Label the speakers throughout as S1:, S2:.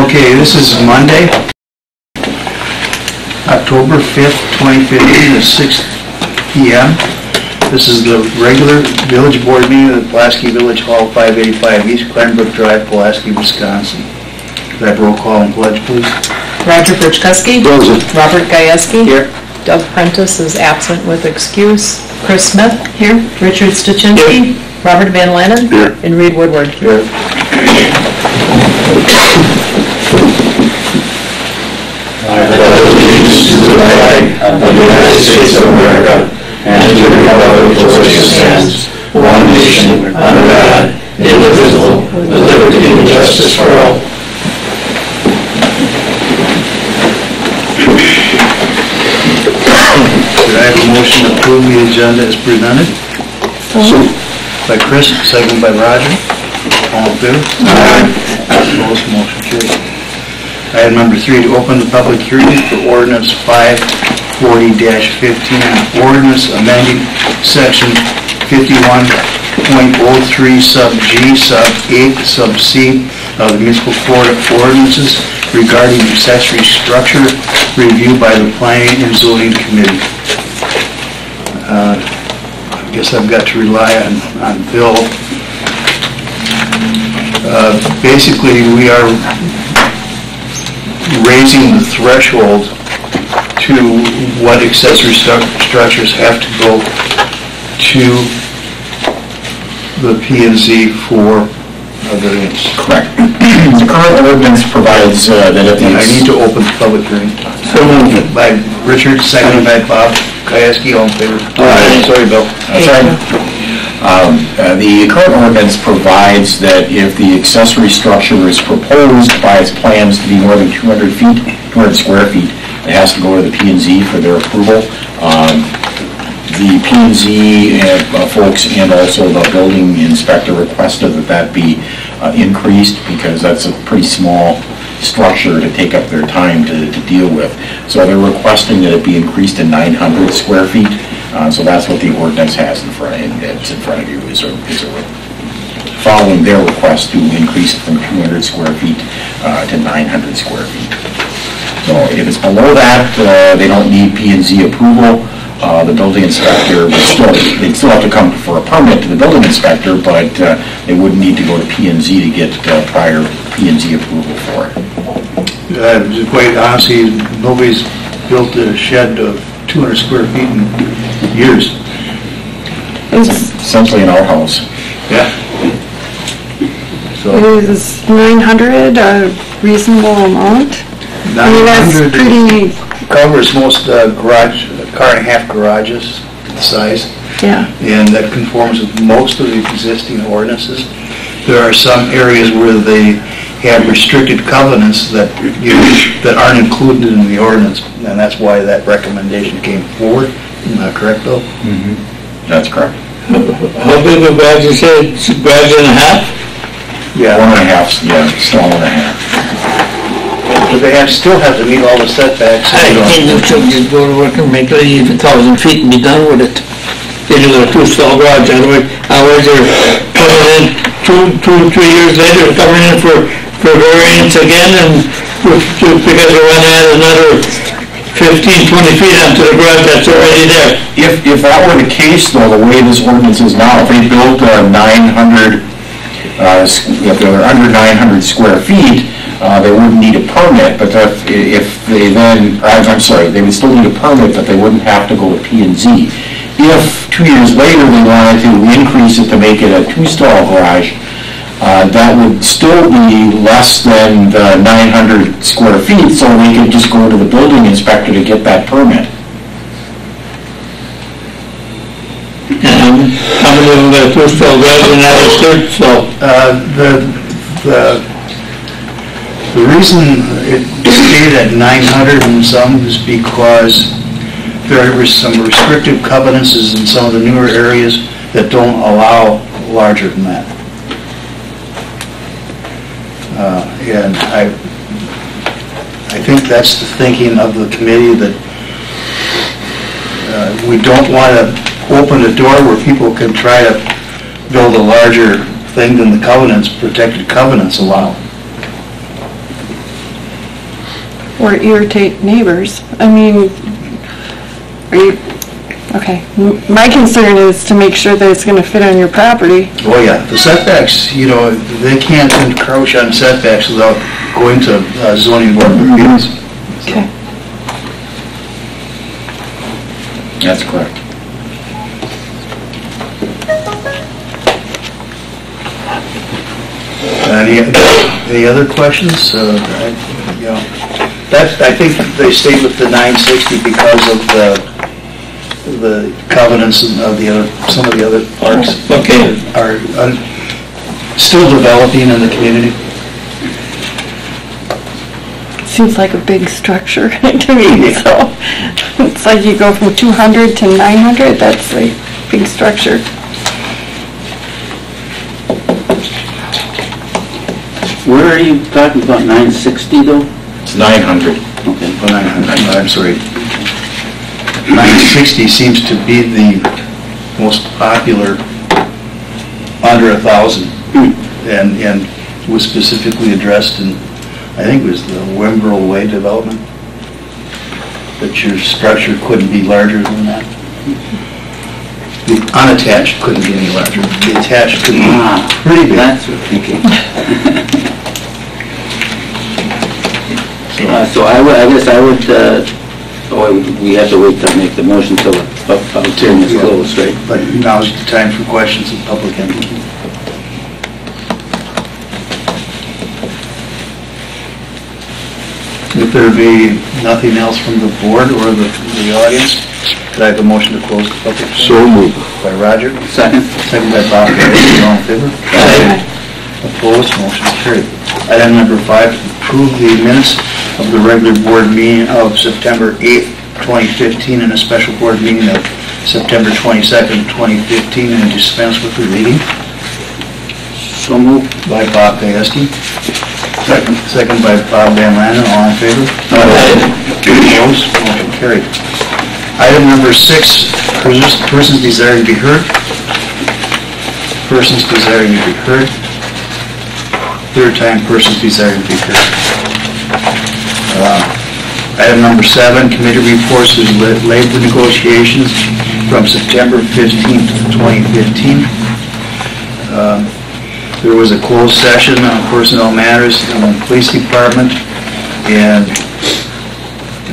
S1: Okay, this is Monday, October 5th, 2015 at 6 p.m. This is the regular village board meeting at Pulaski Village Hall, 585 East Glenbrook Drive, Pulaski, Wisconsin. Could I have roll call and pledge, please?
S2: Roger Birchkuski.
S1: Present.
S2: Robert Gajewski.
S1: Here.
S2: Doug Prentice is absent with excuse. Chris Smith. Here. Richard Stachinski. Here. Robert Van Lannen.
S1: Here.
S2: And Reed Woodward.
S1: Here.
S3: I pledge allegiance to the flag of the United States of America and to the republic for which it stands, one nation, under God, indivisible, with liberty and justice for all.
S1: Could I have a motion to approve the agenda as presented? By Chris, second by Roger. All in favor? Aye. Opposed, motion carried. Item number 3, to open the public hearing for ordinance 540-15, ordinance amending section 51.03 sub G sub 8 sub C of the municipal code of ordinances regarding accessory structure reviewed by the planning and zoning committee. I guess I've got to rely on Bill. Basically, we are raising the threshold to what accessory structures have to go to the P&Z for a variance.
S3: Correct. The current ordinance provides that if
S1: And I need to open the public hearing. So moved by Richard, seconded by Bob Kajewski, all in favor? Aye. Sorry, Bill.
S3: That's right. The current ordinance provides that if the accessory structure is proposed by its plans to be more than 200 square feet, it has to go to the P&Z for their approval. The P&Z folks and also the building inspector requested that be increased because that's a pretty small structure to take up their time to deal with. So they're requesting that it be increased to 900 square feet. So that's what the ordinance has in front of you, is following their request to increase it from 200 square feet to 900 square feet. So if it's below that, they don't need P&Z approval. The building inspector they'd still have to come for a permit to the building inspector, but they wouldn't need to go to P&Z to get prior P&Z approval for it.
S1: Quite honestly, nobody's built a shed of 200 square feet in years.
S3: It's essentially an outhouse.
S1: Yeah. So
S4: Is 900 a reasonable amount? I mean, that's
S1: 900
S4: pretty,
S1: covers most car and a half garages size,
S4: yeah.
S1: and that conforms with most of the existing ordinances. There are some areas where they have restricted covenants that aren't included in the ordinance, and that's why that recommendation came forward. Isn't that correct, Bill?
S3: Mm-hmm. That's correct.
S5: How big a garage you say? Garage and a half?
S1: Yeah.
S3: 1.5, yeah, small 1.5.
S1: But they still have to meet all the setbacks.
S5: I think you should go to work and make it even 1,000 feet and be done with it. If you got a 2-stall garage, otherwise you're coming in 2 or 3 years later, coming in for variance again, and because you want to add another 15, 20 feet onto the garage that's already there.
S3: If that were the case, though, the way this ordinance is now, if they built 900, if they're under 900 square feet, they wouldn't need a permit, but if they then, I'm sorry, they would still need a permit, but they wouldn't have to go to P&Z. If 2 years later they wanted to increase it to make it a 2-stall garage, that would still be less than the 900 square feet, so they could just go to the building inspector to get that permit.
S5: And how many of them got a 2-stall garage and now it's 3-stall?
S1: The reason it stayed at 900 in some is because there were some restrictive covenants in some of the newer areas that don't allow larger than that. And I think that's the thinking of the committee, that we don't want to open a door where people can try to build a larger thing than the covenants, protected covenants allow.
S4: or irritate neighbors. I mean, are you, okay. My concern is to make sure that it's going to fit on your property.
S1: Oh, yeah, the setbacks, you know, they can't encroach on setbacks without going to zoning board of appeals.
S4: Okay.
S3: That's correct.
S1: Any other questions? You know, I think they stayed with the 960 because of the covenants of the other, some of the other parks.
S5: Okay.
S1: Are still developing in the community.
S4: Seems like a big structure to me, so it's like you go from 200 to 900, that's a big structure.
S6: Where are you talking about, 960 though?
S3: It's 900.
S6: Okay.
S1: Oh, 900, I'm sorry. 960 seems to be the most popular under 1,000, and was specifically addressed in, I think it was the Wimbrel Way development, that your structure couldn't be larger than that. The unattached couldn't be any larger. The attached could be pretty big.
S6: That's what, okay. So I guess I would, we have to wait to make the motion till the public hearing is closed, right?
S1: But now's the time for questions of public input. If there be nothing else from the board or the audience, could I have a motion to close the public hearing?
S6: So moved.
S1: By Roger,
S6: Second?
S1: second by Bob. All in favor? Opposed, motion carried. Item number 5, approve the minutes of the regular board meeting of September 8th, 2015, and a special board meeting of September 22nd, 2015, and dispense with the reading.
S6: So moved.
S1: By Bob Pulaski. Second by Bob Van Lannen. All in favor? Opposed, motion carried. Item number 6, persons desiring to be heard. Persons desiring to be heard. Third time, persons desiring to be heard. Item number 7, committee reports of labor negotiations from September 15th, 2015. There was a closed session on personnel matters in the police department, and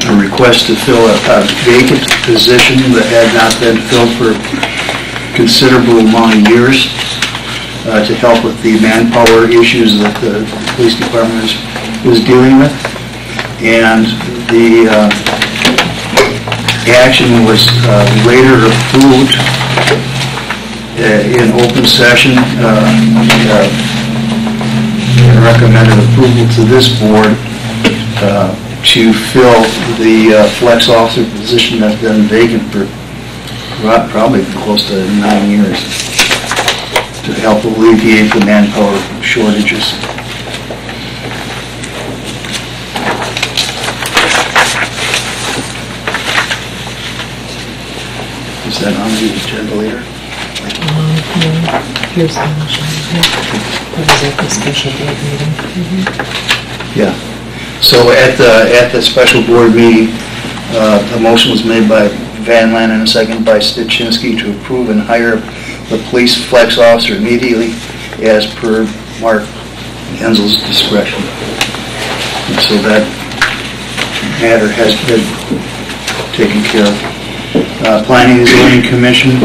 S1: a request to fill a vacant position that had not been filled for a considerable amount of years, to help with the manpower issues that the police department was dealing with. And the action was later approved in open session, and recommended approval to this board to fill the flex officer position that's been vacant for probably close to 9 years, to help alleviate the manpower shortages. Is that on the agenda later?
S2: Here's the motion. That was at the special board meeting.
S1: Yeah. So at the special board meeting, a motion was made by Van Lannen and a second by Styczynski to approve and hire the police flex officer immediately as per Mark Hensel's discretion. And so that matter has been taken care of. Planning and Zoning Commission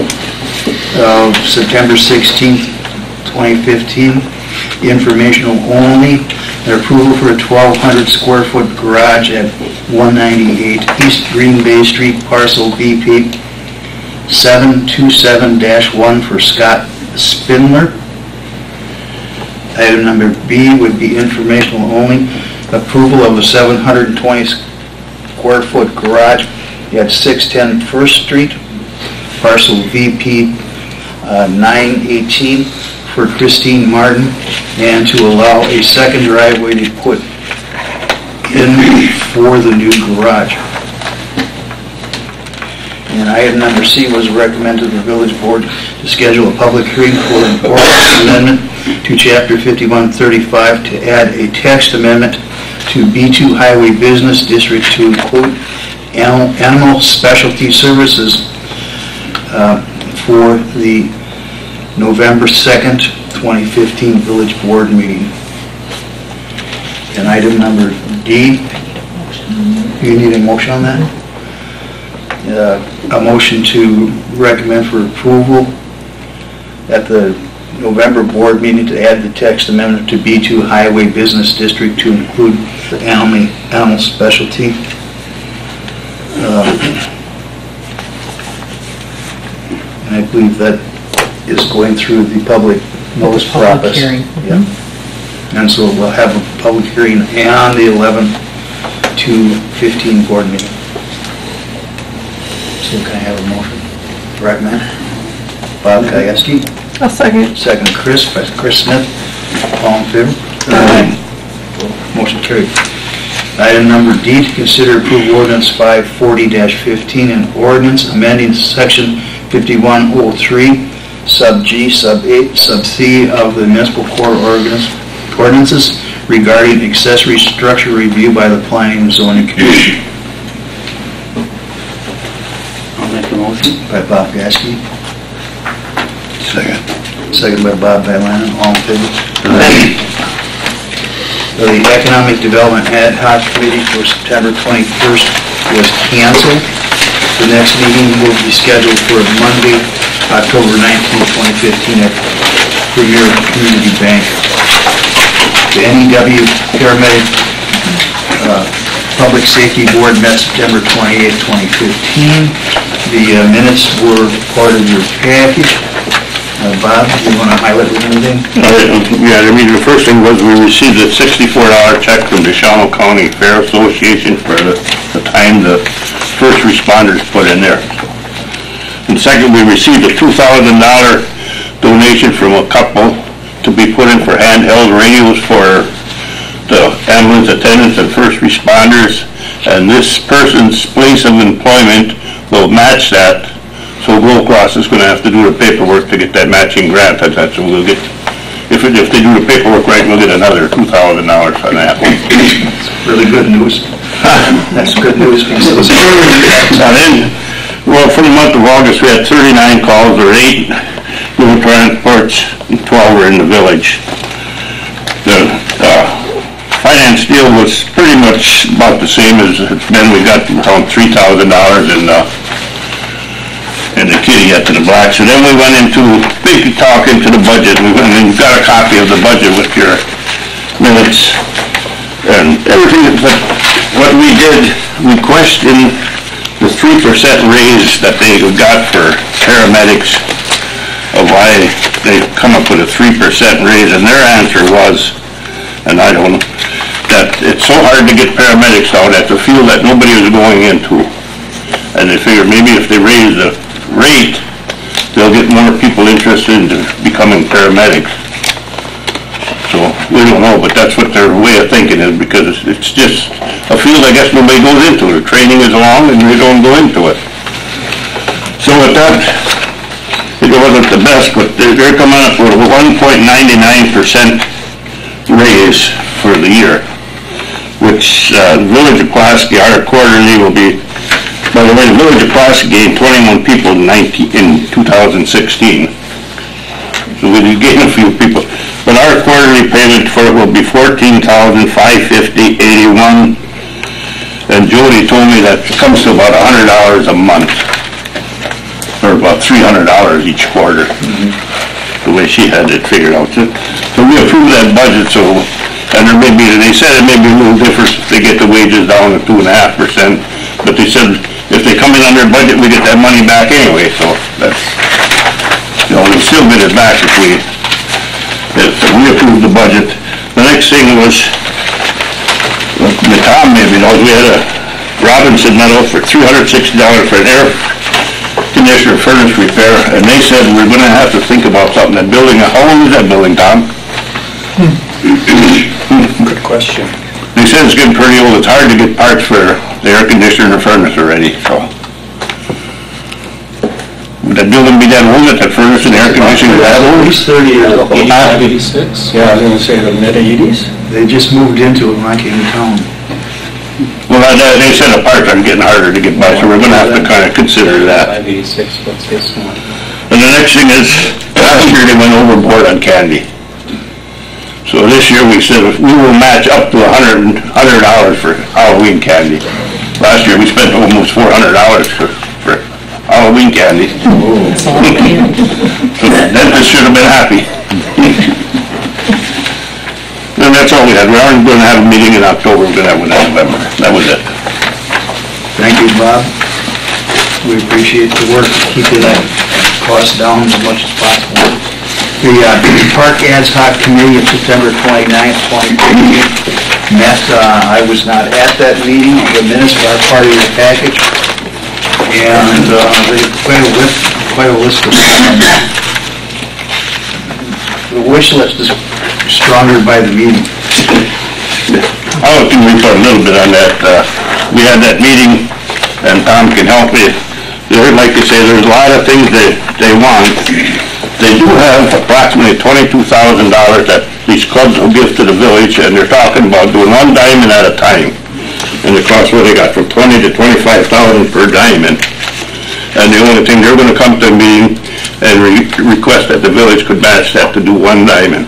S1: of September 16th, 2015, informational only, and approval for a 1,200 square foot garage at 198 East Green Bay Street, parcel BP 727-1 for Scott Spindler. Item number B would be informational only, approval of a 720 square foot garage at 610 First Street, parcel VP 918 for Christine Martin, and to allow a second driveway to put in for the new garage. And item number C was recommended to the village board to schedule a public hearing for an ordinance amendment to chapter 5135 to add a text amendment to B2 Highway Business District to include animal specialty services for the November 2nd, 2015 Village Board meeting. And item number D, you need a motion on that? A motion to recommend for approval at the November board meeting to add the text amendment to B2 Highway Business District to include the animal specialty. And I believe that is going through the public notice
S2: Public
S1: process.
S2: hearing.
S1: Yeah. And so we'll have a public hearing on the 11/2/15 board meeting. So can I have a motion to recommend? Bob Kieski,
S4: I'll second.
S1: second Chris Smith, all in favor? Motion carried. Item number D, to consider approve ordinance 540-15, an ordinance amending section 5103, sub G, sub 8, sub C of the municipal code ordinances regarding accessory structure review by the Planning and Zoning Commission.
S6: I'll make the motion.
S1: By Bob Gasky. Second. Second by Bob Bylander, all in favor? The Economic Development Ad Hoc Committee for September 21st was canceled. The next meeting will be scheduled for Monday, October 19, 2015 at Premier Community Bank. The NEW Paramedic Public Safety Board met September 28, 2015. The minutes were part of your package. Bob, do you want to highlight anything?
S7: Yeah, I mean, the first thing was we received a $64 check from the Shawano County Fair Association for the time the first responders put in there. And second, we received a $2,000 donation from a couple to be put in for handheld radios for the ambulance attendants and first responders. And this person's place of employment will match that. So Blue Cross is going to have to do the paperwork to get that matching grant. That's what we'll get. If they do the paperwork right, we'll get another $2,000 on that one.
S1: Really good news. That's good news.
S7: And then, well, for the month of August, we had 39 calls, or 8 little transports, and 12 were in the village. The finance deal was pretty much about the same as it's been. We got around $3,000 in the kitty yet to the black. So then we went into big talk into the budget. And we've got a copy of the budget with your minutes and everything. But what we did, we questioned the 3% raise that they got for paramedics, of why they come up with a 3% raise, and their answer was, and I don't know, that it's so hard to get paramedics out at the field that nobody was going into. And they figured maybe if they raise the rate, they'll get more people interested in becoming paramedics. So, we don't know, but that's what their way of thinking is, because it's just a field I guess nobody goes into. The training is long and they don't go into it. So with that, it wasn't the best, but they're coming up with a 1.99% raise for the year, which the Village of Pulaski, our quarterly will be. By the way, the Village of Pulaski gained 21 people in 2016. So we did gain a few people. But our quarterly payment for it will be $14,550.81. And Jody told me that comes to about $100 a month, or about $300 each quarter, the way she had it figured out. So we approved that budget, and there may be, they said it may be a little different if they get the wages down to 2.5%, but they said if they come in under budget, we get that money back anyway, so that's, we'll still get it back if we approve the budget. The next thing was, the Tom maybe knows, we had a Robinson medal for $360 for an air conditioner furnace repair, and they said we're gonna have to think about something, that building, how long is that building, Tom?
S1: Good question.
S7: They said it's getting pretty old, it's hard to get parts for the air conditioner and the furnace already, so. that building be that old, that furnace and air conditioning that
S1: At
S7: old?
S1: least 30 years old.
S6: 85, 86?
S3: Yeah, I was gonna say the mid-80s.
S1: They just moved into it when I came to town.
S7: Well, they said the parts are getting harder to get by, so we're gonna have to kind of consider that.
S6: 86, what's this one?
S7: And the next thing is, last year they went overboard on candy. So this year we said we will match up to $100 for Halloween candy. Last year we spent almost $400 for Halloween candy.
S2: That's a lot of candy.
S7: So the dentist should have been happy. And that's all we had. We aren't gonna have a meeting in October, we're gonna have one in November. That was it.
S1: Thank you, Bob. We appreciate the work to keep that cost down as much as possible. The Park Ad Hoc Committee of September 29th, 2015 met. I was not at that meeting. The minutes are part of your package. And they quite a list of the wish list is stronger by the meeting.
S7: I can report a little bit on that. We had that meeting, and Tom can help me. Like you say, there's a lot of things that they want. They do have approximately $22,000 that these clubs will give to the village, and they're talking about doing one diamond at a time. And the cost, what they got, from $20,000 to $25,000 per diamond. And the only thing, they're gonna come to a meeting and request that the village could match that to do one diamond.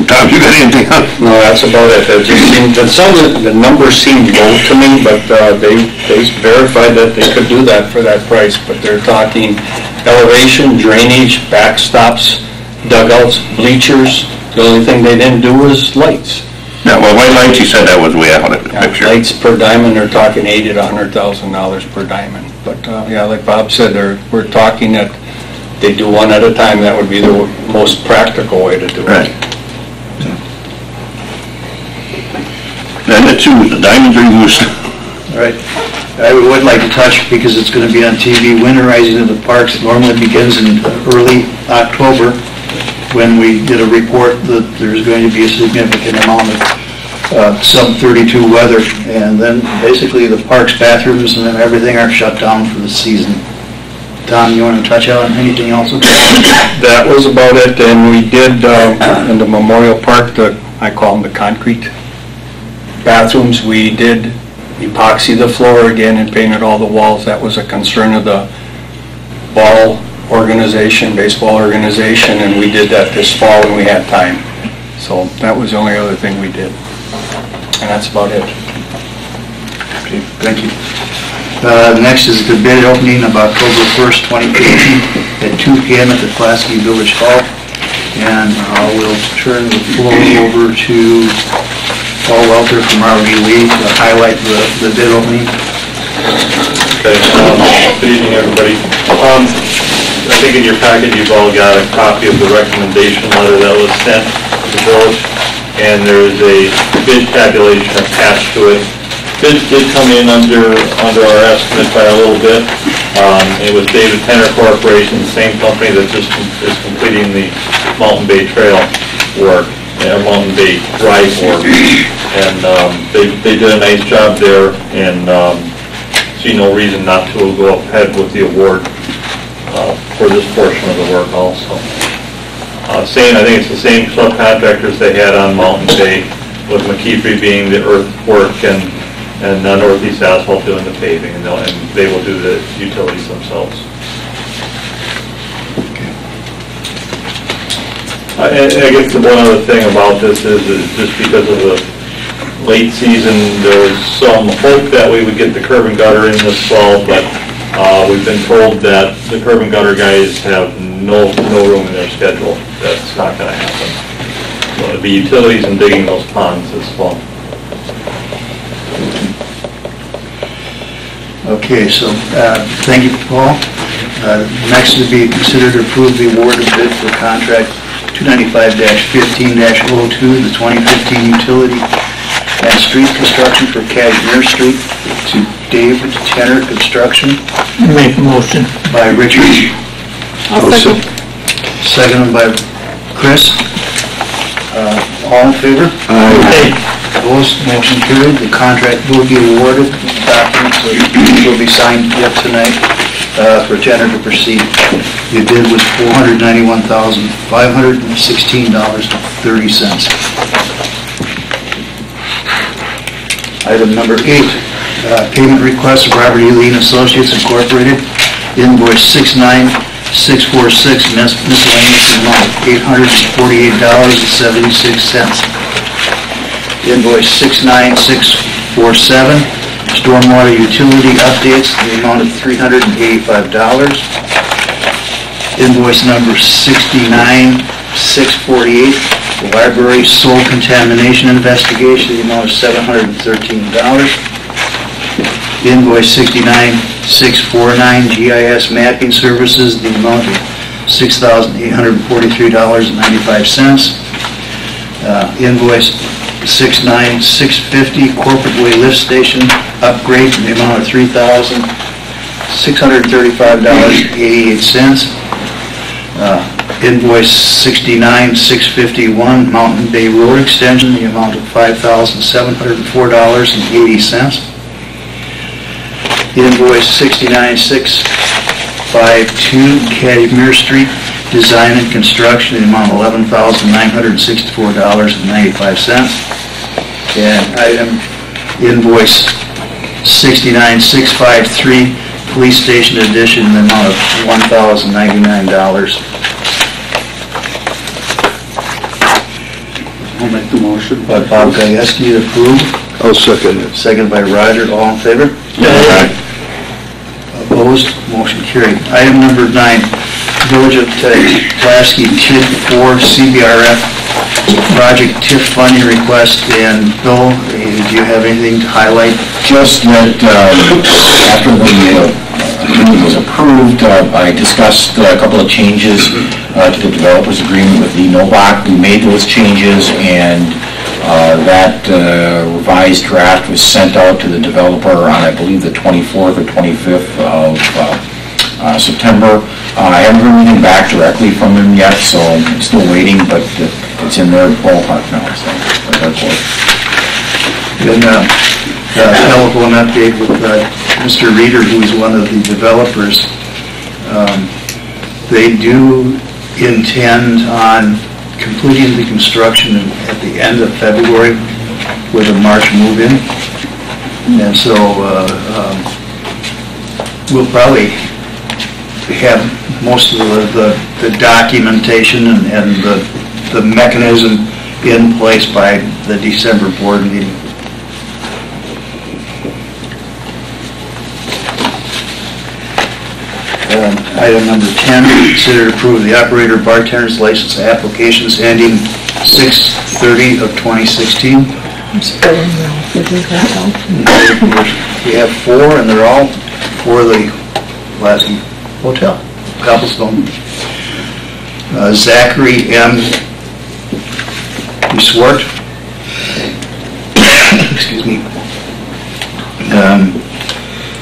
S7: Tom, you got anything else?
S3: No, that's about it. It just seemed, some of the numbers seemed low to me, but they verified that they could do that for that price. But they're talking elevation, drainage, backstops, dugouts, bleachers. The only thing they didn't do was lights.
S7: Yeah, well, white lights, you said that was way out of the picture.
S3: Lights per diamond, they're talking $80,000 to $100,000 per diamond. But yeah, like Bob said, we're talking that they do one at a time. That would be the most practical way to do it.
S7: Right. And the diamonds are used.
S1: All right. I would like to touch, because it's going to be on TV, winterizing of the parks normally begins in early October, when we get a report that there's going to be a significant amount of sub-32 weather, and then basically the parks, bathrooms, and then everything are shut down for the season. Tom, you want to touch on anything else?
S3: That was about it, and we did, in the Memorial Park, I call them the concrete bathrooms, we did epoxy the floor again and painted all the walls. That was a concern of the baseball organization, and we did that this fall when we had time. So that was the only other thing we did. And that's about it.
S1: Okay, thank you. Next is the bid opening of October 1st, 2015 at 2 p.m. at the Pulaski Village Hall. And we'll turn the floor over to Paul Welter from R.V. Lee to highlight the bid opening.
S8: Okay, good evening, everybody. I think in your packet, you've all got a copy of the recommendation letter that was sent to the village, and there is a bid tabulation attached to it. Bids did come in under our estimate by a little bit. It was David Tenner Corporation, the same company that just is completing the Mountain Bay Trail work, Mountain Bay Drive work. And they did a nice job there, and see no reason not to go ahead with the award for this portion of the work also. I think it's the same subcontractors they had on Mountain Bay, with McKeefery being the earthwork and Northeast Asphalt doing the paving, and they will do the utilities themselves. I guess the one other thing about this is just because of the late season, there was some hope that we would get the curb and gutter in this fall, but we've been told that the curb and gutter guys have no room in their schedule. That's not going to happen. So it'll be utilities and digging those ponds this fall.
S1: Okay, so thank you, Paul. Next would be considered to approve the award of bid for contract 295-15-02, the 2015 utility and street construction for Cashmere Street to David Tenner Construction.
S5: Make a motion.
S1: By Richard.
S4: I'll second.
S1: Seconded by Chris. All in favor?
S5: Aye.
S1: Opposed, motion carried. The contract will be awarded. Documents will be signed yet tonight. for tender to proceed. The bid was $491,516.30. Item number 8, payment request of Robert E. Lee and Associates Incorporated, invoice 69646, miscellaneous amount of $848.76. Invoice 69647, stormwater utility updates, the amount of $385. Invoice number 69648, library soil contamination investigation, the amount of $713. Invoice 69649, GIS mapping services, the amount of $6,843.95. Invoice 69650, corporate way lift station upgrade, in the amount of $3,635.88. Invoice 69651, Mountain Bay Road extension, the amount of $5,704.80. Invoice 69652, Cadmere Street design and construction, in the amount of $11,964.95. And item invoice 69653, police station addition, in the amount of $1,099.
S9: I'll make the motion.
S1: By Bob Gajewski, to approve.
S9: I'll second it.
S1: Second by Roger, all in favor?
S7: Aye.
S1: Opposed? Motion carried. Item number 9, Village of Pulaski TID 4 CBRF project TIF funding request. And Bill, do you have anything to highlight?
S3: Just that after the agreement was approved, I discussed a couple of changes to the developer's agreement with Lee Novak. We made those changes, and that revised draft was sent out to the developer on, I believe, the 24th or 25th of September. I haven't heard anything back directly from him yet, so I'm still waiting, but it's in their ballpark now, so that's it.
S1: Then telephone update with Mr. Reeder, who is one of the developers. They do intend on completing the construction at the end of February with a March move-in. And so we'll probably have most of the documentation and the mechanism in place by the December board meeting. Item number 10, consider to approve the operator bartender's license applications ending 6/30 of 2016.
S2: I'm spelling wrong. Did we have all?
S1: We have 4, and they're all for the Pulaski Hotel, Cobblestone. Zachary M. Swart, excuse me,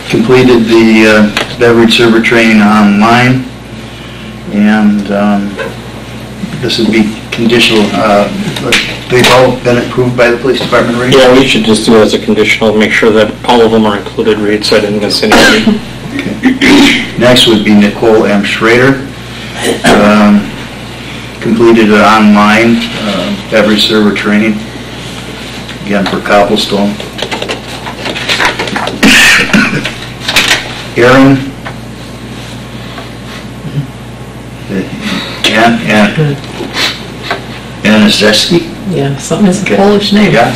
S1: completed the beverage server training online, and this would be conditional. They've all been approved by the police department, right?
S10: Yeah, we should just do it as a conditional, make sure that all of them are included, Reed, so I didn't miss anything.
S1: Okay. Next would be Nicole M. Schrader. Completed an online beverage server training, again for Cobblestone. Aaron Aniszewski.
S2: Yeah, something is a Polish name.
S1: Yeah.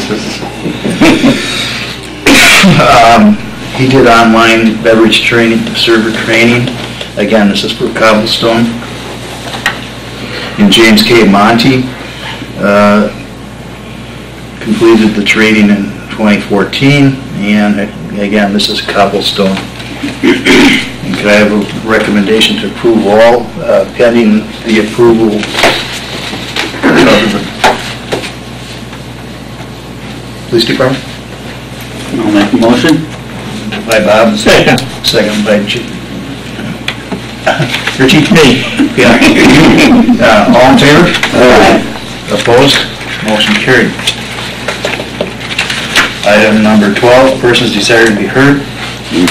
S1: He did online beverage training, server training. Again, this is for Cobblestone. And James K. Monty completed the training in 2014, and again, this is Cobblestone. And could I have a recommendation to approve all pending the approval of the police department?
S6: I'll make the motion.
S1: By Bob.
S5: Second.
S1: Second by Richie?
S5: Me.
S1: Yeah. All in favor? Opposed? Motion carried. Item number 12, persons desired to be heard.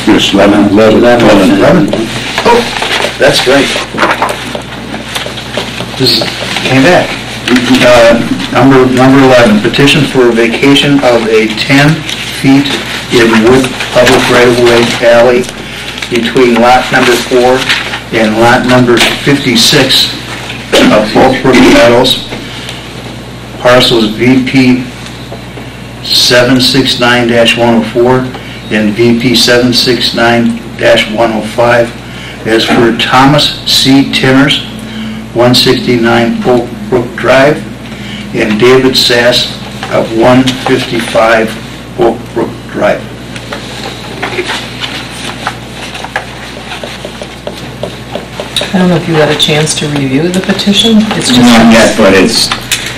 S9: Just 11.
S1: That's great. This came back. Number 11, petition for vacation of a 10 feet in wood public right-of-way alley between lot number 4 and lot number 56 of Oakbrook Meadows, parcels VP 769-104 and VP 769-105, as for Thomas C. Timmers, 169 Oakbrook Drive, and David Sass of 155 Oakbrook Drive.
S2: I don't know if you had a chance to review the petition? It's just...
S3: Not yet, but it's,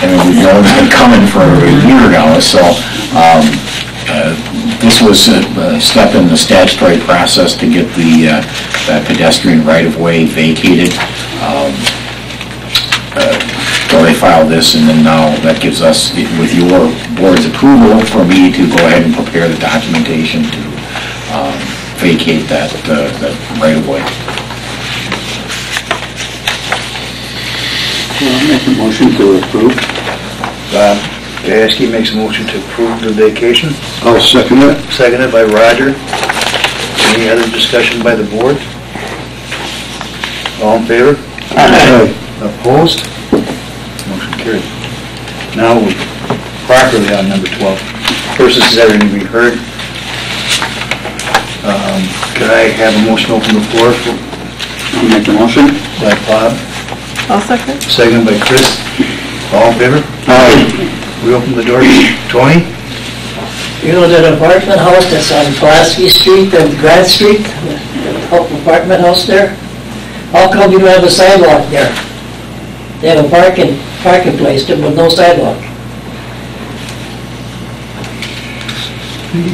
S3: I mean, we've known it's been coming for a year now, so this was a step in the statutory process to get the pedestrian right-of-way vacated. So they filed this, and then now that gives us, with your board's approval, for me to go ahead and prepare the documentation to vacate that right-of-way.
S6: I'll make a motion to approve.
S1: Pulaski makes a motion to approve the vacation.
S9: I'll second it.
S1: Seconded by Roger. Any other discussion by the board? All in favor?
S9: Aye.
S1: Opposed? Motion carried. Now, we're properly on number 12. First, this is everything we heard. Could I have a motion open the floor
S6: I'll make the motion.
S1: by Bob?
S4: I'll second.
S1: Seconded by Chris. All in favor?
S6: Aye.
S1: We open the door. Tony?
S11: You know that apartment house that's on Pulaski Street and Grant Street, the apartment house there? How come you don't have a sidewalk there? They have a parking place there with no sidewalk.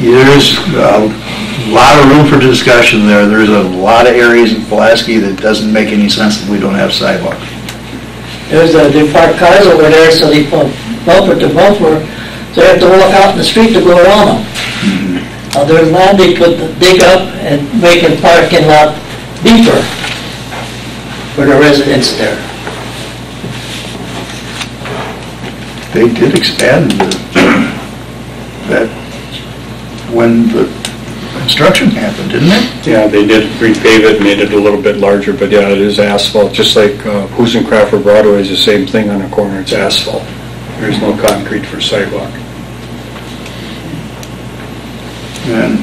S1: There's a lot of room for discussion there. There's a lot of areas in Pulaski that doesn't make any sense that we don't have sidewalks.
S11: They park cars over there, so they put bumper to bumper, so they have to walk out in the street to go around them. There's land they could dig up and make a parking lot deeper for the residents there.
S1: They did expand that when the construction happened, didn't they?
S10: Yeah, they did repave it, made it a little bit larger, but yeah, it is asphalt, just like Who's and Crawford Broadway is the same thing on the corner, it's asphalt. There's no concrete for sidewalk.
S1: And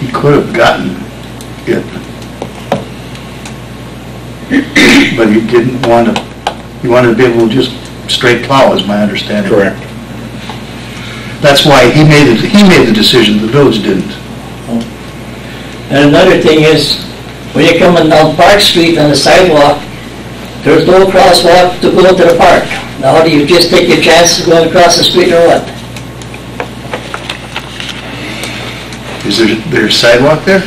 S1: he could have gotten it, but he didn't want to, he wanted to be able to just straight plow, is my understanding.
S10: Correct.
S1: That's why he made the decision, the village didn't.
S11: And another thing is, when you're coming down Park Street on the sidewalk, there's no crosswalk to go to the park. Now, do you just take your chances going across the street or what?
S1: Is there sidewalk there?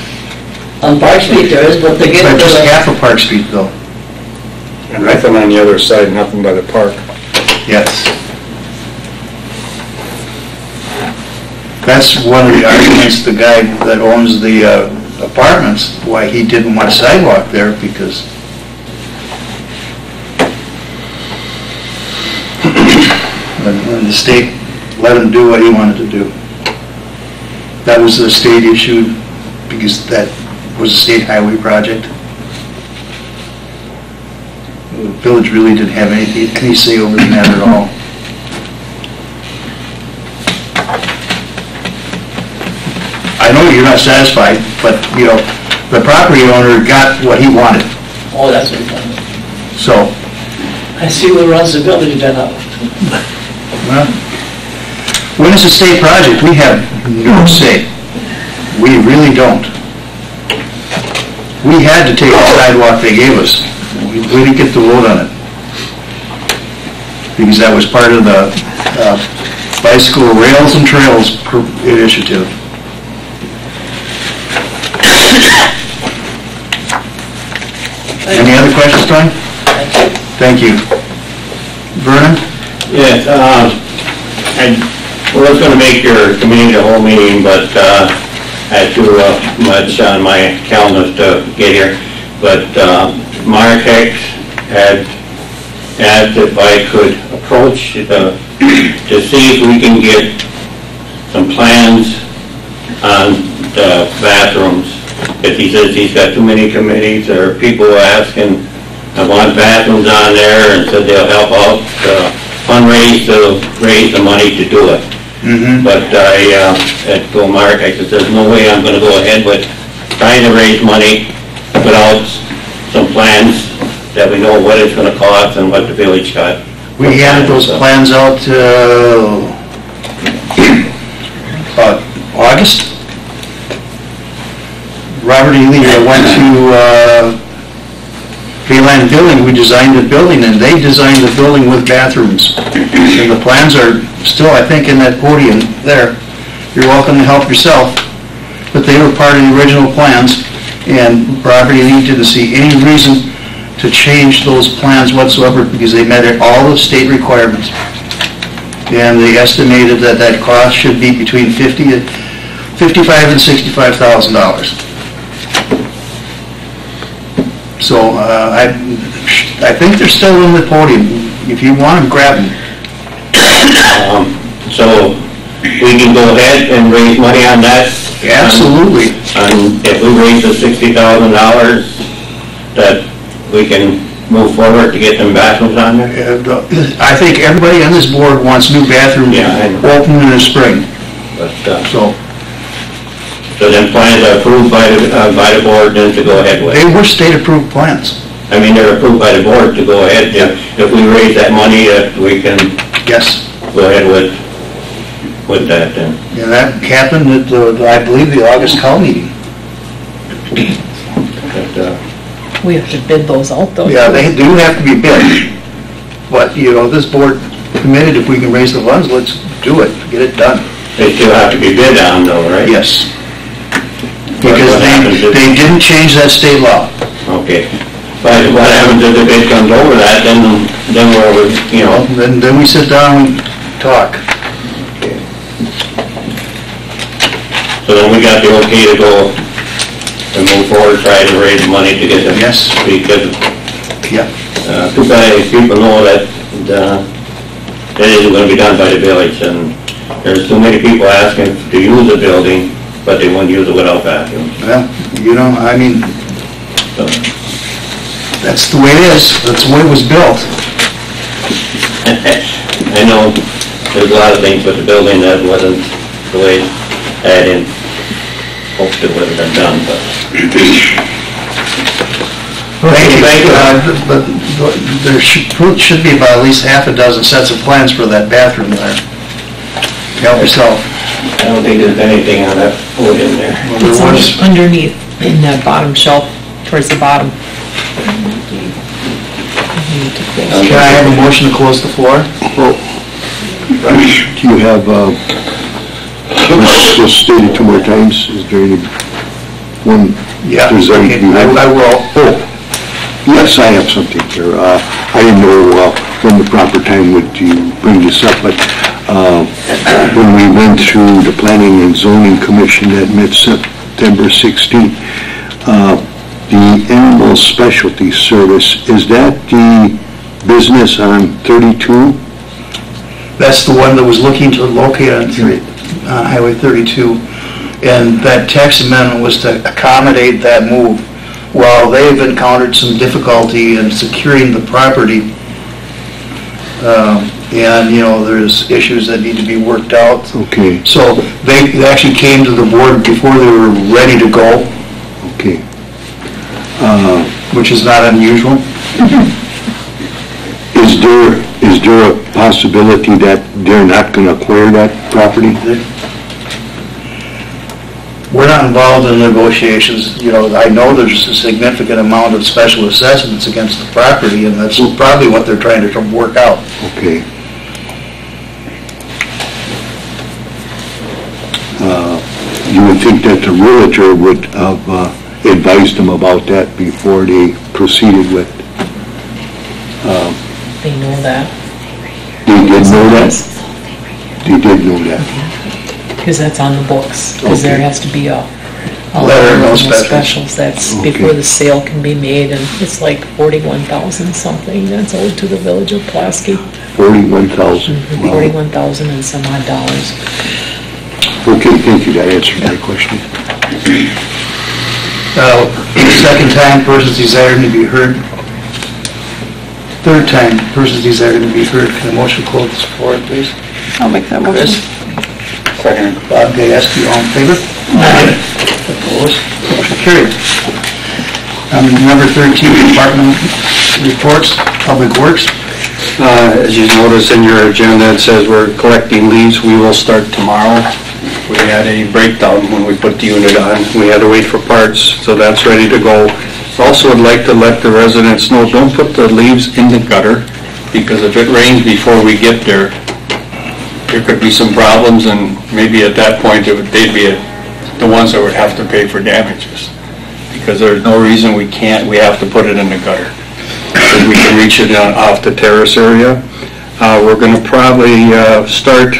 S11: On Park Street there is, but to get
S1: But
S11: to
S1: just
S11: the...
S1: half of Park Street though.
S10: And nothing on the other side, nothing by the park.
S1: Yes. That's one of the arguments the guy that owns the apartments, why he didn't want sidewalk there, because and the state let him do what he wanted to do. That was a state issue, because that was a state highway project. The village really didn't have any say over the matter at all. I know you're not satisfied, but, you know, the property owner got what he wanted,
S11: Oh, that's what it was.
S1: so,
S11: I see who runs the village then.
S1: well, when it's a state project, we have no say. We really don't. We had to take the sidewalk they gave us. We didn't get to vote on it. Because that was part of the bicycle rails and trails initiative. Any other questions, Tony? Thank you. Vernon?
S12: Yes, I was going to make your committee the whole meeting, but I had too much on my calendar to get here. but Martex had asked if I could approach to see if we can get some plans on the bathrooms. If he says he's got too many committees or people asking, I want bathrooms on there, and said they'll help out fundraise to raise the money to do it. But I had told Mark, I said, there's no way I'm gonna go ahead with trying to raise money without some plans that we know what it's gonna cost and what the village got.
S1: We handed those plans out August. Robert E. Lee went to Bayland Building, we designed the building, and they designed the building with bathrooms. And the plans are still, I think, in that podium there. You're welcome to help yourself. But they were part of the original plans, and Robert E. Lee didn't see any reason to change those plans whatsoever because they met all the state requirements. And they estimated that that cost should be between $55,000 and $65,000. So I think they're still in the podium. If you want them, grab them.
S12: So we can go ahead and raise money on that?
S1: Absolutely.
S12: And if we raise the $60,000, that we can move forward to get them bathrooms on there?
S1: I think everybody on this board wants new bathrooms open in the spring.
S12: But,
S1: So
S12: then plans are approved by the board then to go ahead with?
S1: they were state-approved plans.
S12: I mean, they're approved by the board to go ahead. If we raise that money, we can
S1: Yes.
S12: go ahead with that then.
S1: And that happened at, I believe, the August Cal meeting.
S12: But,
S2: We have to bid those out though.
S1: Yeah, they do have to be bid. But, this board committed, if we can raise the funds, let's do it, get it done.
S12: they still have to be bid on though, right?
S1: Yes. Because
S12: What happens if-
S1: they didn't change that state law.
S12: Okay. But what happens if the bid comes over that, then we're,
S1: Then we sit down and talk.
S12: so then we got the okay to go and move forward, try to raise money to get them.
S1: Yes.
S12: Because,
S1: Yeah.
S12: too bad if people know that isn't gonna be done by the village, and there's too many people asking to use the building, but they won't use it without bathrooms.
S1: Well, I mean,
S12: So,
S1: that's the way it is. That's the way it was built.
S12: I know there's a lot of things with the building that wasn't the way I didn't hope it would have been done, but.
S1: Thank you.
S12: Thank you.
S1: But there should be about at least half a dozen sets of plans for that bathroom there. Help yourself.
S12: I don't think there's anything on that podium there.
S1: Well, there
S2: It's
S1: was-
S2: underneath, in that bottom shelf, towards the bottom.
S1: Can I have a motion to close the floor?
S9: Do you have, let's just state it two more times, is there any one?
S1: Yeah,
S9: There's any-
S1: okay, I will.
S9: Oh, yes, I have something here. I didn't know when the proper time would you bring this up, but when we went through the Planning and Zoning Commission that met September 16th, the Animal Specialty Service, is that the business on 32?
S1: That's the one that was looking to locate on Highway 32. And that tax amendment was to accommodate that move. While they've encountered some difficulty in securing the property, and, there's issues that need to be worked out.
S9: Okay,
S1: So they actually came to the board before they were ready to go,
S9: okay.
S1: which is not unusual.
S9: Is there a possibility that they're not going to acquire that property?
S1: We're not involved in negotiations. I know there's a significant amount of special assessments against the property, and that's probably what they're trying to work out.
S9: Okay. You would think that the realtor would have advised them about that before they proceeded with,
S2: They know that.
S9: they did know that? They did know that.
S2: Because that's on the books, because there has to be a
S1: Letter of no specials.
S2: specials, that's before the sale can be made, and it's like 41,000 something that's owed to the village of Pulaski.
S9: 41,000.
S2: 41,000 and some odd dollars.
S9: Okay, thank you, that answered my question.
S1: Second time, persons desiring to be heard. Third time, persons desiring to be heard. Can the motion close the floor, please?
S4: I'll make that motion.
S1: Second. Bob Gayeski, all in favor? Aye. Opposed? Motion carried. Number 13, department reports, Public Works.
S10: As you notice in your agenda, it says we're collecting leaves. We will start tomorrow. We had a breakdown when we put the unit on. We had to wait for parts, so that's ready to go. Also would like to let the residents know, don't put the leaves in the gutter, because if it rains before we get there, there could be some problems, and maybe at that point, they'd be the ones that would have to pay for damages. Because there's no reason we have to put it in the gutter. Because we can reach it off the terrace area. We're going to probably start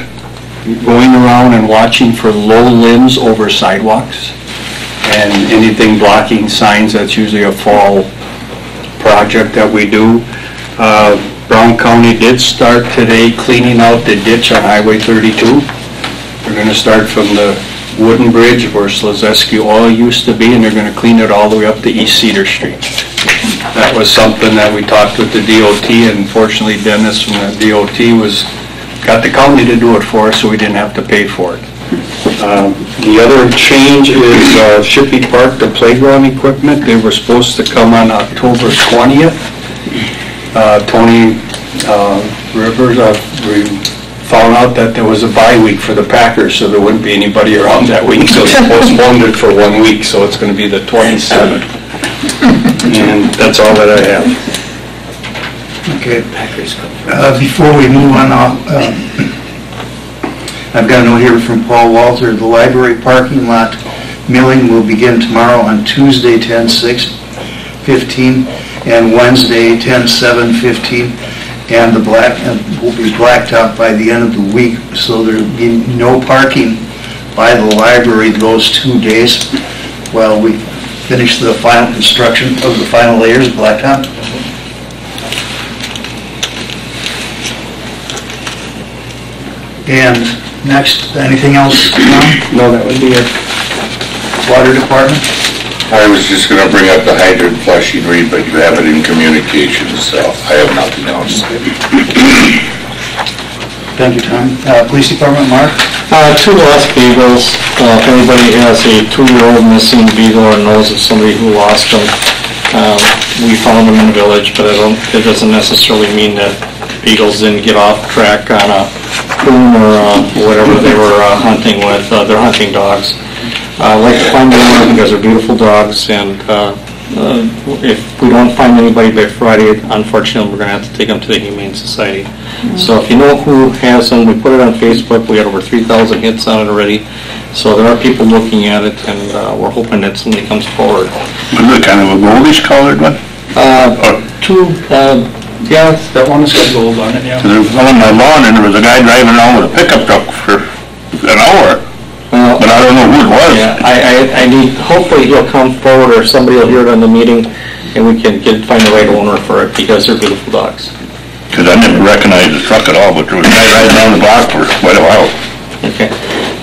S10: going around and watching for low limbs over sidewalks and anything blocking signs. That's usually a fall project that we do. Brown County did start today cleaning out the ditch on Highway 32. We're going to start from the wooden bridge where Slazeski Oil used to be, and they're going to clean it all the way up to East Cedar Street. That was something that we talked with the DOT, and fortunately Dennis from the DOT got the county to do it for us, so we didn't have to pay for it. The other change is Shippey Park, the playground equipment. They were supposed to come on October 20th. Tony Rivers, we found out that there was a bye week for the Packers, so there wouldn't be anybody around that week, so they postponed it for 1 week, so it's going to be the 27th. And that's all that I have.
S1: Okay. Before we move on, I've got a note here from Paul Walter. The library parking lot milling will begin tomorrow on Tuesday, 10/6/15, and Wednesday, 10/7/15, and the will be blacked out by the end of the week, so there will be no parking by the library those 2 days while we finish the final construction of the final layers of blacktop. And next, anything else, Tom?
S10: No, that would be it.
S1: Water Department?
S7: I was just gonna bring up the hydrant flushing, Reed, but you have it in communications, so I have nothing else.
S1: Thank you, Tom. Police Department, Mark?
S5: Two lost beagles. If anybody has a 2-year-old missing beagle or knows of somebody who lost them, we found them in the village, but it doesn't necessarily mean that beagles didn't get off track on a coon or whatever they were hunting with. They're hunting dogs. I'd like to find them because they're beautiful dogs, and if we don't find anybody by Friday, unfortunately, we're going to have to take them to the Humane Society. So if you know who has them, we put it on Facebook. We had over 3,000 hits on it already. So there are people looking at it, and we're hoping that somebody comes forward.
S7: Was it kind of a goldish colored one?
S10: Yeah, that one has got gold on it, yeah.
S7: There was one on my lawn, and there was a guy driving around with a pickup truck for an hour.
S5: Well,
S7: but I don't know who it was.
S5: Yeah, I need, hopefully he'll come forward or somebody will hear it on the meeting and we can find the right owner for it because they're beautiful dogs.
S7: Because I never recognized the truck at all, but there was a guy riding around the block for quite a while.
S5: Okay.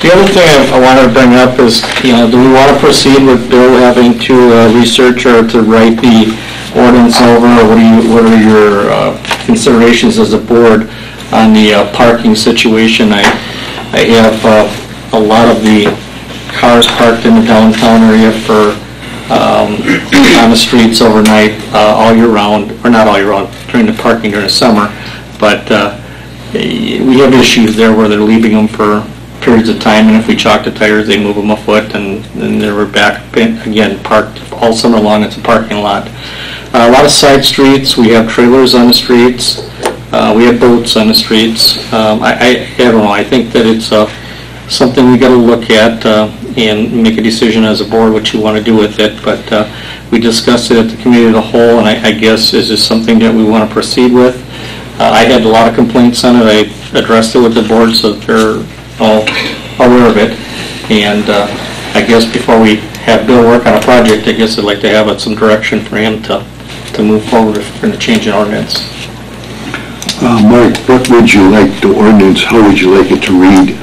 S5: The other thing I wanted to bring up is, do we want to proceed with Bill having to research or to write the ordinance over, or what are your considerations as a board on the parking situation? I have a lot of the cars parked in the downtown area on the streets overnight, all year round, or not all year round, during the parking during the summer, but we have issues there where they're leaving them for periods of time, and if we chalk the tires, they move them a foot, and then they're back again, parked all summer long. It's a parking lot. A lot of side streets, we have trailers on the streets, we have boats on the streets. I don't know, I think that it's something we got to look at and make a decision as a board what you want to do with it, but we discussed it at the committee of the whole, and I guess is this something that we want to proceed with? I had a lot of complaints on it. I addressed it with the board so they're all aware of it, and I guess before we have Bill work on a project, I guess I'd like to have some direction for him to move forward if we're going to change an ordinance.
S9: Mark, what would you like the ordinance, how would you like it to read?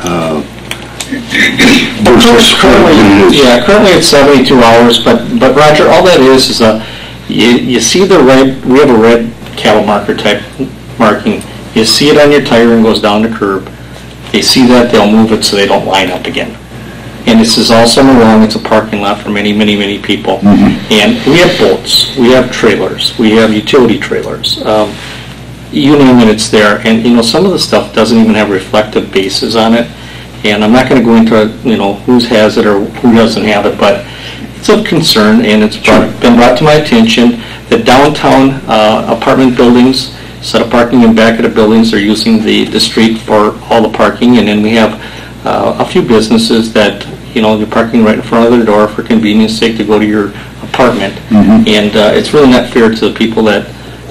S5: Currently it's 72 hours, but Roger, all that is you see the red, we have a red cattle marker type marking. You see it on your tire and goes down the curb. They see that, they'll move it so they don't line up again. And this is all summer long, it's a parking lot for many, many, many people. And we have boats, we have trailers, we have utility trailers. You name it, it's there. And, some of the stuff doesn't even have reflective bases on it. And I'm not going to go into, whose has it or who doesn't have it, but it's of concern, and it's been brought to my attention that downtown apartment buildings, instead of parking in back of the buildings, they're using the street for all the parking. And then we have a few businesses that, you're parking right in front of their door for convenience sake to go to your apartment. And it's really not fair to the people that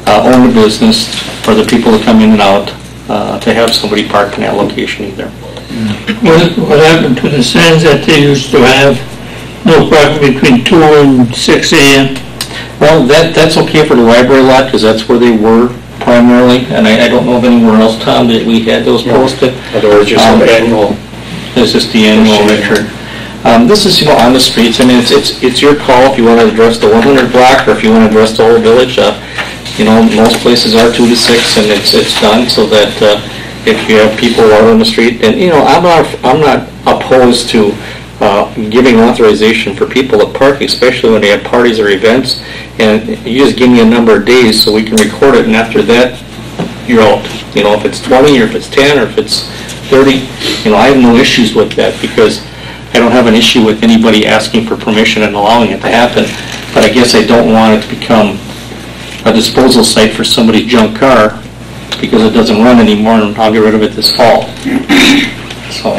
S5: own the business or the people that come in and out to have somebody park in that location either. What happened to the signs that they used to have, no parking between 2 and 6 a.m.?
S13: Well, that's okay for the library lot, because that's where they were primarily, and I don't know of anywhere else, Tom, that we had those posted.
S10: Otherwise, just an annual.
S13: It's just the annual, Richard. This is, on the streets, I mean, it's your call if you want to address the 100 block or if you want to address the whole village. Most places are 2 to 6, and it's done so that if you have people out on the street, and, I'm not opposed to giving authorization for people to park, especially when they have parties or events, and you just give me a number of days so we can record it, and after that, you're out. If it's 20 or if it's 10 or if it's 30, I have no issues with that, because I don't have an issue with anybody asking for permission and allowing it to happen, but I guess I don't want it to become a disposal site for somebody's junk car because it doesn't run anymore, and I'll get rid of it this fall. So.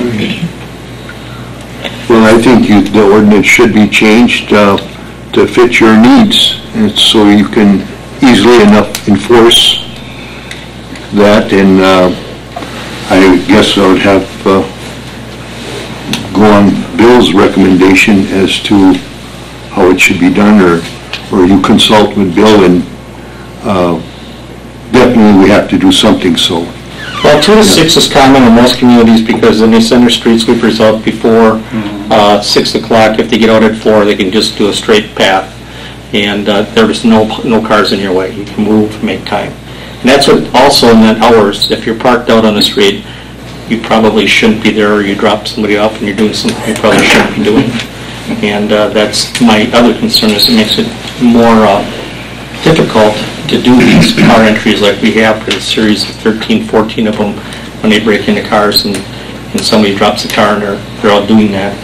S9: Well, I think the ordinance should be changed to fit your needs, and so you can easily enough enforce that, and I guess I would have go on Bill's recommendation as to how it should be done, or you consult with Bill, and definitely we have to do something, so.
S13: Well, 2 to 6 is common in most communities, because then they send their street sweepers out before 6 o'clock. If they get out at 4, they can just do a straight path, and there's no cars in your way. You can move, make time. And that's what also in that hours, if you're parked out on the street, you probably shouldn't be there, or you drop somebody off and you're doing something you probably shouldn't be doing. And that's my other concern, is it makes it more difficult to do these car entries like we have for the series of 13, 14 of them when they break into cars and somebody drops a car and they're all doing that.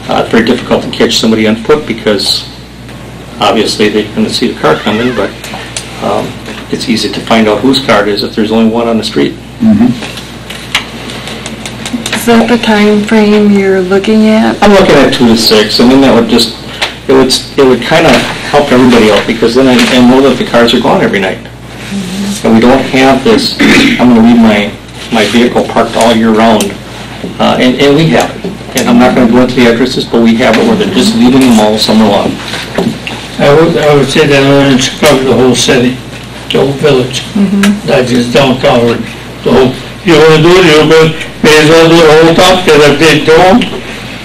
S13: It's very difficult to catch somebody on foot, because obviously they're going to see the car coming, but it's easy to find out whose car it is if there's only one on the street.
S4: Is that the time frame you're looking at?
S13: I'm looking at 2 to 6, and then that would just, it would kind of help everybody out, because then I know that the cars are gone every night. And we don't have this, I'm going to leave my vehicle parked all year round, and we have it. And I'm not going to go into the addresses, but we have it where they're just leaving them all summer long.
S5: I would say that ordinance should cover the whole city, the whole village, not just downtown. The whole, you want to do it, you may as well do the whole top, because if they don't,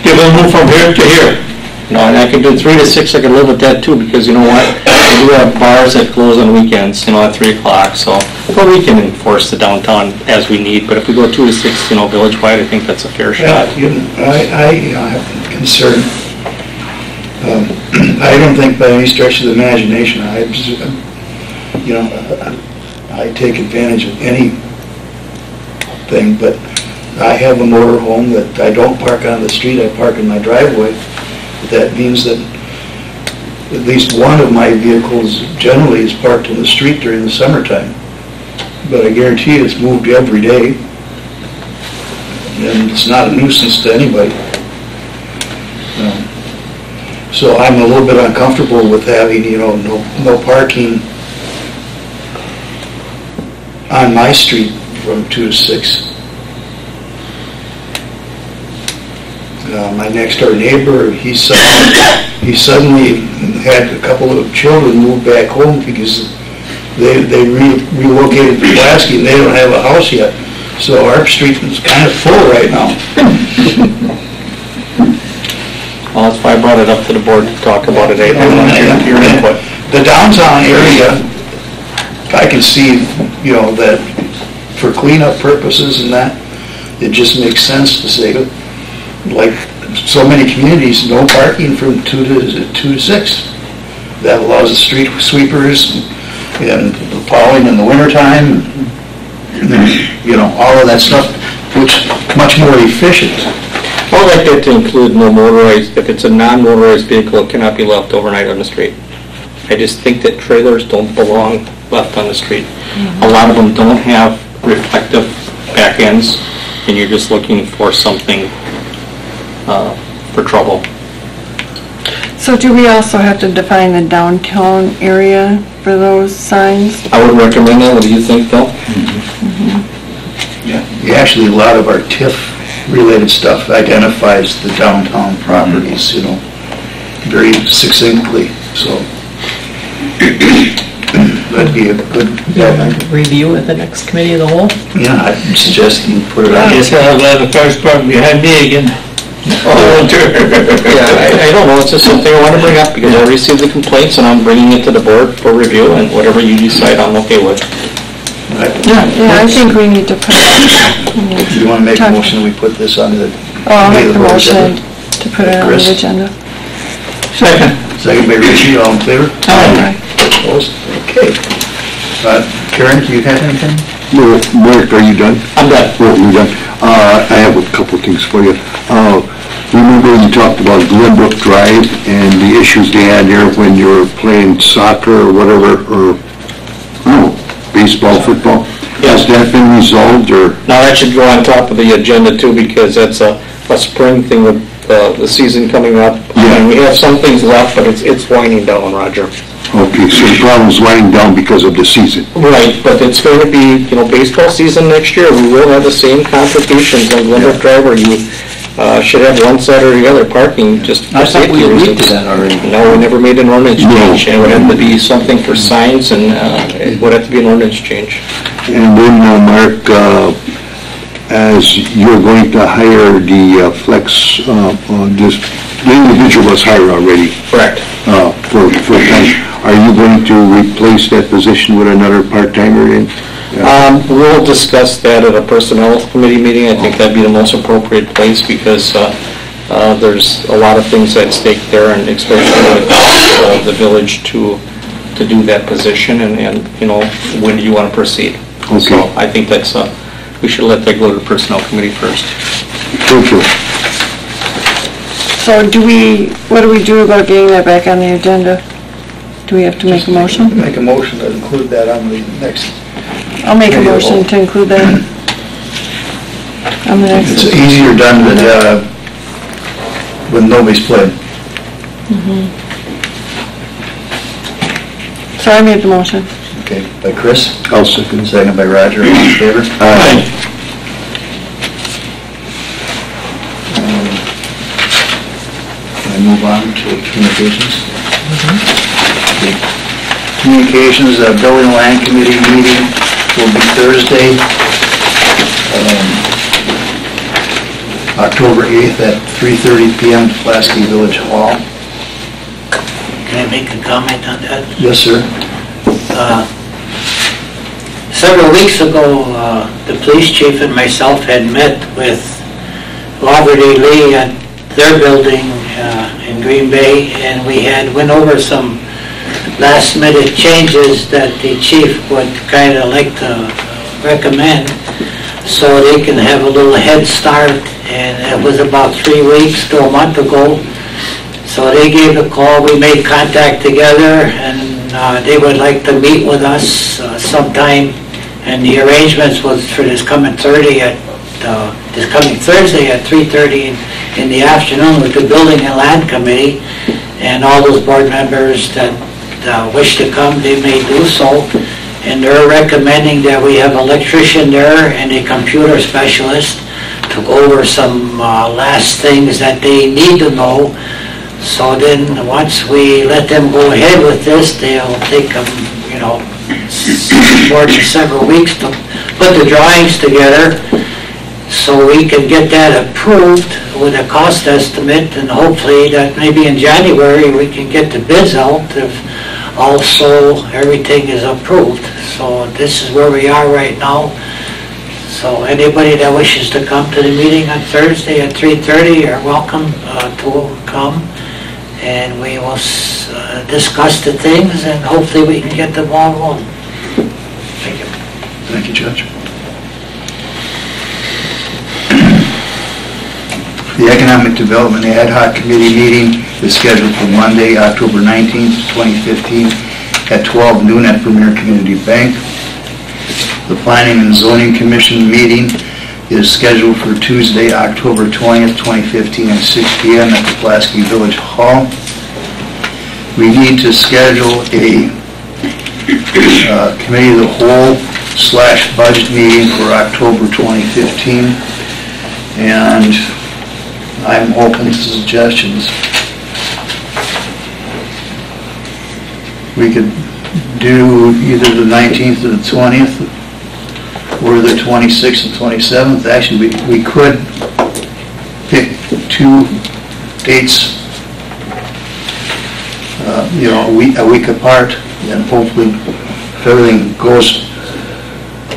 S5: they will move from here to here.
S13: And I can do 3 to 6, I can live with that too, because you know what? We do have bars that close on weekends, at 3 o'clock, so, but we can enforce the downtown as we need, but if we go 2 to 6, village-wide, I think that's a fair shot.
S1: I have a concern. I don't think by any stretch of the imagination, I take advantage of anything, but I have a motor home that I don't park on the street, I park in my driveway. That means that at least one of my vehicles generally is parked in the street during the summertime. But I guarantee it's moved every day, and it's not a nuisance to anybody. So I'm a little bit uncomfortable with having, no parking on my street from 2 to 6. my next door neighbor, he suddenly had a couple of children move back home because they relocated to Pulaski and they don't have a house yet. So our street is kind of full right now.
S13: Well, that's why I brought it up to the board to talk about it. I want your input.
S1: The downtown area, I can see, that for cleanup purposes and that, it just makes sense to say, like so many communities, no parking from 2 to 6. That allows the street sweepers and the plowing in the wintertime, all of that stuff, which much more efficient.
S13: I would like that to include no motorized, if it's a non-motorized vehicle, it cannot be left overnight on the street. I just think that trailers don't belong left on the street. A lot of them don't have reflective back ends, and you're just looking for something for trouble.
S4: So do we also have to define the downtown area for those signs?
S13: I would recommend that. What do you think, Bill?
S1: Yeah, actually, a lot of our TIF-related stuff identifies the downtown properties, very succinctly, so that'd be a good...
S2: Review at the next committee of the whole?
S1: Yeah, I'd suggest you put it
S5: I
S1: on.
S5: guess I'll have the cars parked behind me again.
S13: Yeah, I don't know, it's just something I want to bring up because I received the complaints and I'm bringing it to the board for review, and whatever you decide, I'm okay with.
S4: Yeah, I think we need to put
S1: Do you want to make a motion, we put this on the...
S4: I'll make the motion to put it on the
S1: Chris?
S4: agenda.
S1: Second by Richie, all in favor?
S4: Aye.
S1: Opposed? Okay. Karen, do you have anything?
S9: No, Mark, are you done?
S13: I'm done.
S9: Oh, you're done. I have a couple things for you. Remember you talked about Glenbrook Drive and the issues they had there when you were playing soccer or whatever, or baseball, football? Has that been resolved, or?
S13: Now, that should go on top of the agenda too, because that's a spring thing with the season coming up.
S9: Yeah.
S13: And we have some things left, but it's winding down, Roger.
S9: Okay, so the problem's winding down because of the season.
S13: Right, but it's going to be, baseball season next year. We will have the same complications on Glenbrook Drive where you should have one side or the other parking just for
S6: I thought we
S13: safety
S6: agreed
S13: reasons.
S6: to that already.
S13: No, we never made an ordinance
S9: No.
S13: change. It would have to be something for signs and it would have to be an ordinance change.
S9: And then, Mark, as you're going to hire the flex, the individual was hired already.
S13: Correct.
S9: For time. Are you going to replace that position with another part-timer in?
S13: We'll discuss that at a personnel committee meeting. I think that'd be the most appropriate place because there's a lot of things at stake there, and especially with the village to do that position and when do you want to proceed?
S9: Okay.
S13: So I think that's, we should let that go to the personnel committee first.
S9: Thank you.
S4: So what do we do about getting that back on the agenda? Do we have to make a motion?
S1: Make a motion to include that on the next...
S4: I'll make a motion to include that on the next.
S1: It's easier done than when nobody's playing.
S4: So I made the motion.
S1: Okay, by Chris?
S9: I'll second.
S1: Second by Roger, all in favor?
S9: Aye.
S1: Can I move on to communications? Okay. Communications, Building and Land Committee meeting will be Thursday, October 8th at 3:30 p.m. Pulaski Village Hall.
S11: Can I make a comment on that?
S1: Yes, sir.
S11: Several weeks ago, the police chief and myself had met with Robert E. Lee at their building in Green Bay, and we had went over some last-minute changes that the chief would kind of like to recommend so they can have a little head start, and it was about 3 weeks to a month ago. So they gave a call, we made contact together, and they would like to meet with us sometime, and the arrangements was for this coming Thursday at 3:30 in the afternoon with the Building and Land Committee, and all those board members that wish to come, they may do so. And they're recommending that we have an electrician there and a computer specialist to to go over some last things that they need to know. So then, once we let them go ahead with this, they'll take them, more than several weeks to put the drawings together, so we can get that approved with a cost estimate, and hopefully that maybe in January we can get the bids out if also everything is approved. So this is where we are right now. So anybody that wishes to come to the meeting on Thursday at 3:30 are welcome to come, and we will discuss the things, and hopefully we can get the ball rolling. Thank you.
S1: Thank you, Judge. The Economic Development Ad Hoc Committee meeting is scheduled for Monday, October 19th, 2015, at 12 noon at Premier Community Bank. The Planning and Zoning Commission meeting is scheduled for Tuesday, October 20th, 2015, at 6 p.m. at the Pulaski Village Hall. We need to schedule a Committee of the Whole / budget meeting for October 2015, and I'm open to suggestions. We could do either the 19th or the 20th, or the 26th and 27th. Actually, we could pick two dates, a week apart, and hopefully if everything goes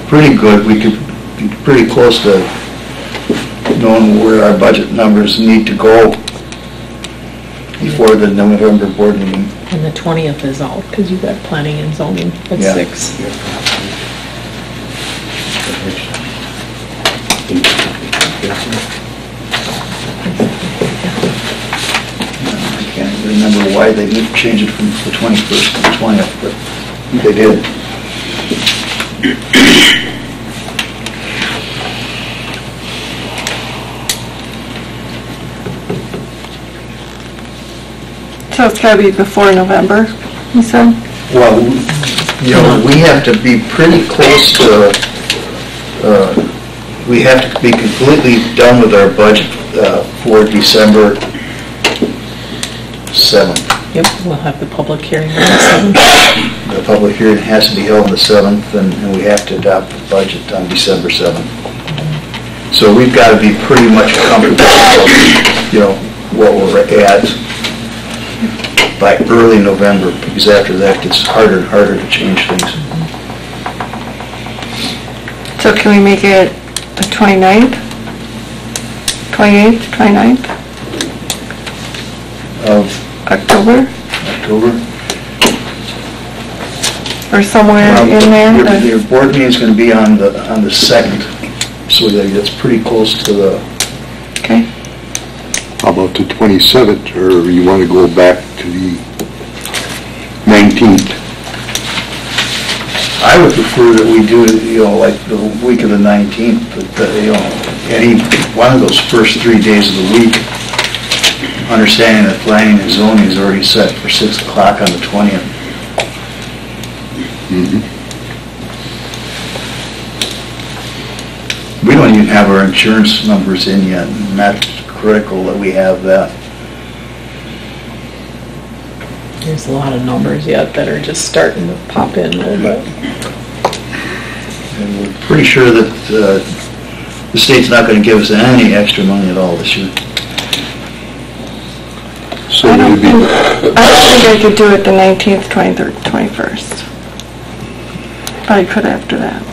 S1: pretty good, we could be pretty close to knowing where our budget numbers need to go before the November board meeting.
S2: And the 20th is out, because you've got planning and zoning at
S1: Yeah.
S2: 6.
S1: I can't remember why they changed it from the 21st to the 20th, but they did.
S4: So it's gotta be before November, you said?
S1: Well, we have to be pretty close to, we have to be completely done with our budget for December 7th.
S2: Yep, we'll have the public hearing on the 7th.
S1: The public hearing has to be held on the 7th, and we have to adopt the budget on December 7th. So we've got to be pretty much comfortable with, what we're at by early November, because after that it gets harder and harder to change things.
S4: So can we make it the 29th? 28th, 29th
S1: Of
S4: October,
S1: October.
S4: or somewhere in there?
S1: Your board meeting is going to be on the 2nd, so that's pretty close to the,
S4: Okay.
S9: How about the 27th, or you want to go back to the 19th?
S1: I would prefer that we do it, like the week of the 19th, but, any one of those first 3 days of the week, understanding that planning and zoning is already set for 6 o'clock on the 20th.
S9: Mm-hmm.
S1: We don't even have our insurance numbers in yet, and that's critical that we have that.
S2: There's a lot of numbers yet that are just starting to pop in a little bit.
S1: And we're pretty sure that the state's not going to give us any extra money at all this year.
S9: So
S4: I don't
S9: maybe,
S4: think I could do it the 19th, 23rd, 21st. But I could after that.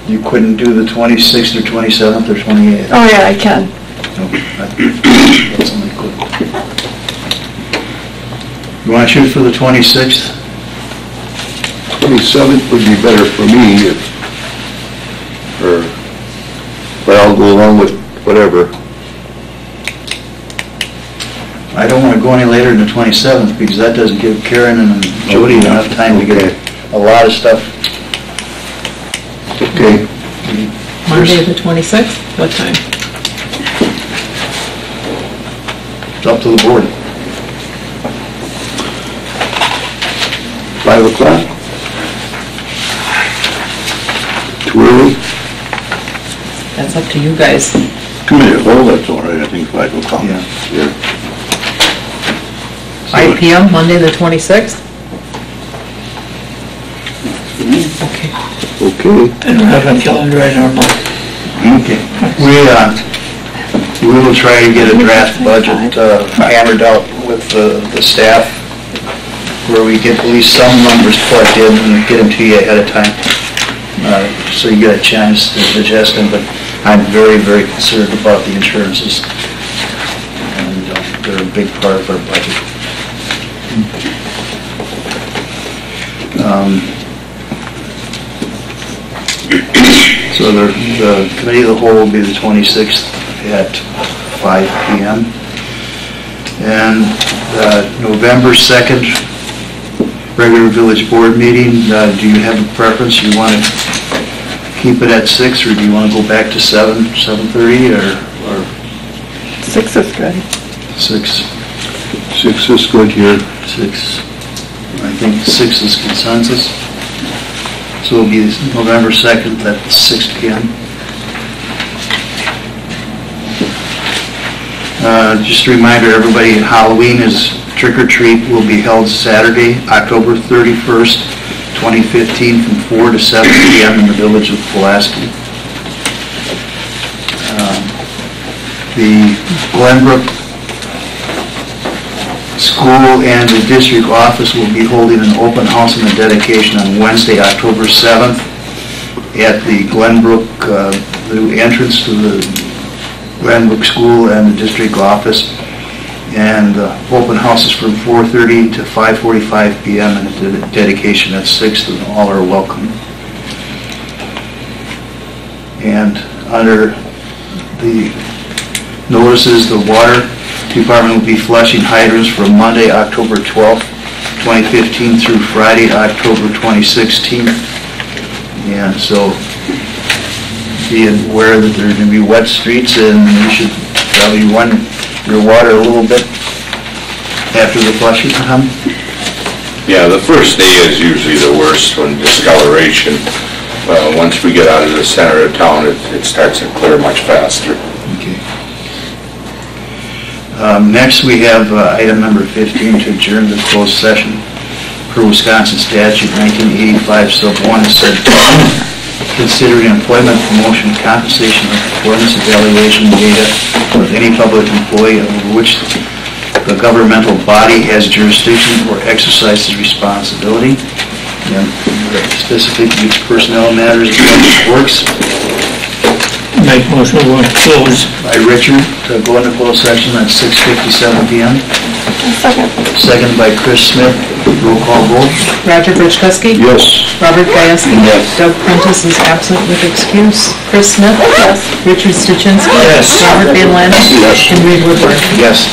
S1: You couldn't do the 26th or 27th or 28th?
S4: Oh, yeah, I can.
S1: No, that's only good. You want to shoot for the 26th?
S9: 27th would be better for me, but I'll go along with whatever.
S1: I don't want to go any later than the 27th, because that doesn't give Karen and Jody enough time to get a lot of stuff.
S9: Okay.
S2: Monday the 26th, what time?
S1: It's up to the board.
S9: 5 o'clock? Too early?
S2: That's up to you guys.
S7: Committee of whole, that's all right, I think 5 o'clock.
S9: Yeah.
S2: 5 PM, Monday the 26th? Okay.
S9: Okay.
S5: I don't have a calendar right now.
S1: Okay. We will try to get a draft budget hammered out with the staff, where we get at least some numbers plugged in and get them to you ahead of time, so you get a chance to digest them. But I'm very, very concerned about the insurances, and they're a big part of our budget. So the committee of the whole will be the 26th at 5 PM. And November 2nd, regular village board meeting, do you have a preference? You want to keep it at 6, or do you want to go back to 7:30, or
S4: 6 is good.
S1: 6?
S9: 6 is good here.
S1: 6. I think 6 is consensus. So it'll be November 2nd at 6 PM. Just a reminder, everybody, Halloween is trick or treat will be held Saturday, October 31st, 2015, from 4 to 7 PM in the village of Pulaski. The Glenbrook School and the district office will be holding an open house and a dedication on Wednesday, October 7th at the Glenbrook, the entrance to the Glenbrook School and the district office. And the open house is from 4:30 to 5:45 PM, and the dedication at 6, and all are welcome. And under the notices, the water department will be flushing hydrants from Monday, October 12th, 2015 through Friday, October 2016. And so be aware that there are going to be wet streets, and you should probably run your water a little bit after the flushing.
S14: Yeah, the first day is usually the worst when discoloration. Once we get out of the center of town, it starts to clear much faster.
S1: Okay. Next, we have item number 15 to adjourn the closed session per Wisconsin statute 1985 sub 1, said considering employment, promotion, compensation, or performance evaluation data of any public employee over which the governmental body has jurisdiction or exercises responsibility, and specific which personnel matters of public works.
S5: Make motion to close.
S1: By Richard, to go into closed session at 6:57 PM.
S4: Second.
S1: Second by Chris Smith. Roll call vote.
S2: Roger Buchkuski?
S9: Yes.
S2: Robert Pulaski?
S14: Yes.
S2: Doug Prentice is absent with excuse. Chris Smith?
S4: Yes.
S2: Richard Stachinski?
S5: Yes.
S2: Robert Van Landis?
S9: Yes.
S2: And Reed Woodward?
S1: Yes.